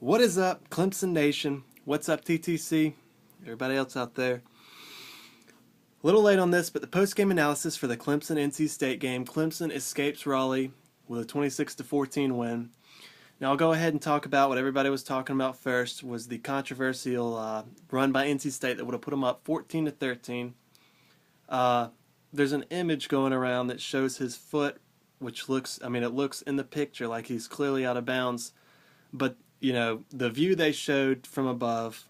What is up, Clemson Nation? What's up, TTC? Everybody else out there. A little late on this, but the post-game analysis for the Clemson-NC State game. Clemson escapes Raleigh with a 26-14 win. Now I'll go ahead and talk about what everybody was talking about first, was the controversial run by NC State that would have put them up 14-13. There's an image going around that shows his foot, which looks, it looks in the picture like he's clearly out of bounds. But, the view they showed from above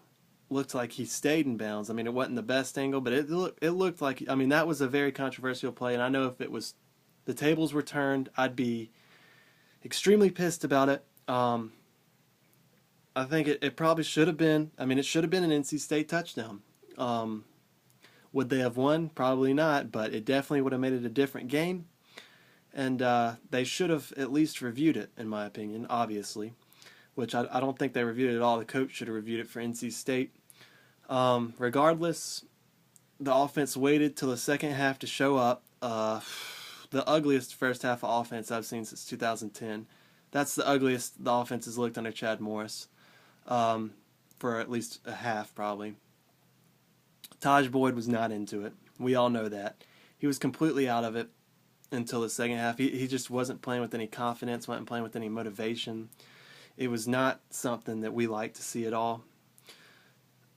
looked like he stayed in bounds. It wasn't the best angle, but it looked like, that was a very controversial play. And I know if the tables were turned, I'd be extremely pissed about it. I think it probably should have been, it should have been an NC State touchdown. Would they have won? Probably not, but it definitely would have made it a different game. And they should have at least reviewed it, in my opinion, obviously, which I don't think they reviewed it at all. The coach should have reviewed it for NC State. Regardless, the offense waited till the second half to show up. The ugliest first half of offense I've seen since 2010. That's the ugliest the offense has looked under Chad Morris, for at least a half probably. Taj Boyd was not into it. We all know that. He was completely out of it until the second half. He just wasn't playing with any confidence, wasn't playing with any motivation. It was not something that we like to see at all.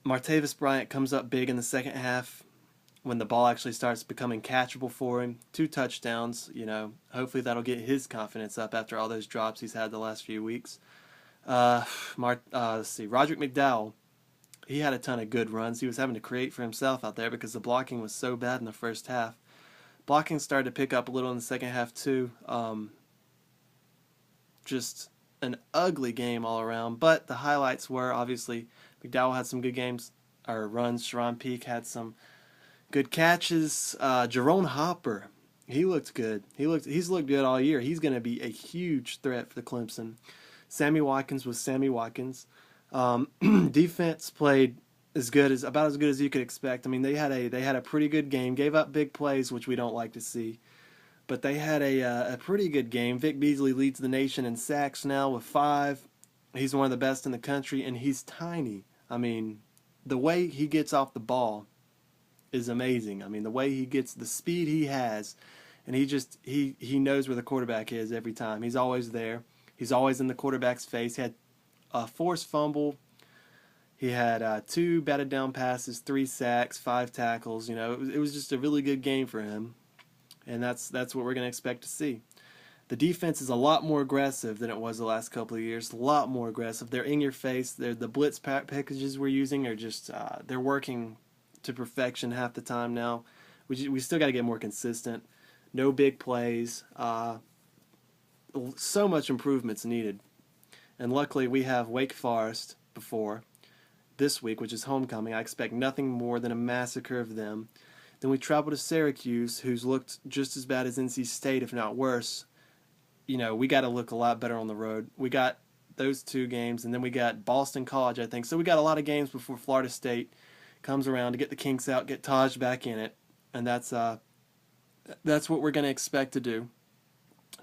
Martavis Bryant comes up big in the second half when the ball actually starts becoming catchable for him. 2 touchdowns, hopefully that'll get his confidence up after all those drops he's had the last few weeks. Let's see, Roderick McDowell, he had a ton of good runs. He was having to create for himself out there because the blocking was so bad in the first half. Blocking started to pick up a little in the second half too. Just an ugly game all around, but the highlights were obviously McDowell had some good games or runs. Sharon Peak had some good catches. Jerome Hopper, he looked good. He's looked good all year. He's going to be a huge threat for the Clemson. Sammy Watkins was Sammy Watkins. Defense played about as good as you could expect. They had a pretty good game. Gave up big plays, which we don't like to see. But they had a pretty good game. Vic Beasley leads the nation in sacks now with 5. He's one of the best in the country, and he's tiny. The way he gets off the ball is amazing. The way he gets, the speed he has, and he knows where the quarterback is every time. He's always there. He's always in the quarterback's face. He had a forced fumble. He had 2 batted down passes, 3 sacks, 5 tackles. It was just a really good game for him. And that's what we're going to expect to see. The defense is a lot more aggressive than it was the last couple of years. A lot more aggressive. They're in your face. The blitz packages we're using are just they're working to perfection half the time now. We still got to get more consistent. No big plays. So much improvement's needed. And luckily we have Wake Forest before this week, which is homecoming. I expect nothing more than a massacre of them. Then we travel to Syracuse, who's looked just as bad as NC State, if not worse. We got to look a lot better on the road. We got those 2 games, and then we got Boston College, I think. So we got a lot of games before Florida State comes around to get the kinks out, get Taj back in it, and that's what we're going to expect to do.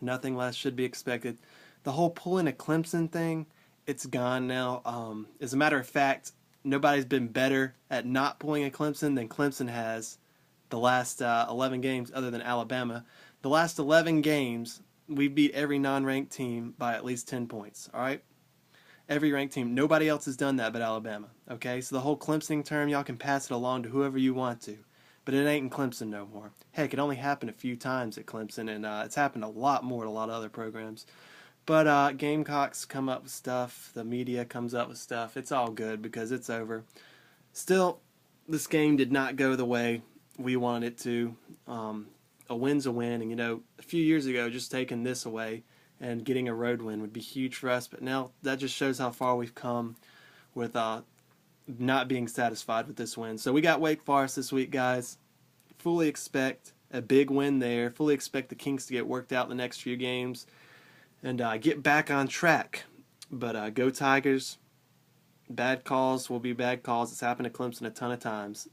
Nothing less should be expected. The whole pulling a Clemson thing, it's gone now. As a matter of fact, nobody's been better at not pulling a Clemson than Clemson has the last 11 games, other than Alabama. The last 11 games, we beat every non-ranked team by at least 10 points, all right? Every ranked team. Nobody else has done that but Alabama, okay? So the whole Clemson term, y'all can pass it along to whoever you want to, but it ain't in Clemson no more. Heck, it only happened a few times at Clemson, and it's happened a lot more at a lot of other programs. But Gamecocks come up with stuff. The media comes up with stuff. It's all good because it's over. Still, this game did not go the way we wanted it to. A win's a win, and a few years ago, just taking this away and getting a road win would be huge for us. But now that just shows how far we've come with not being satisfied with this win. So we got Wake Forest this week, guys. Fully expect a big win there. Fully expect the kinks to get worked out in the next few games and get back on track. But go Tigers. Bad calls will be bad calls. It's happened to Clemson a ton of times.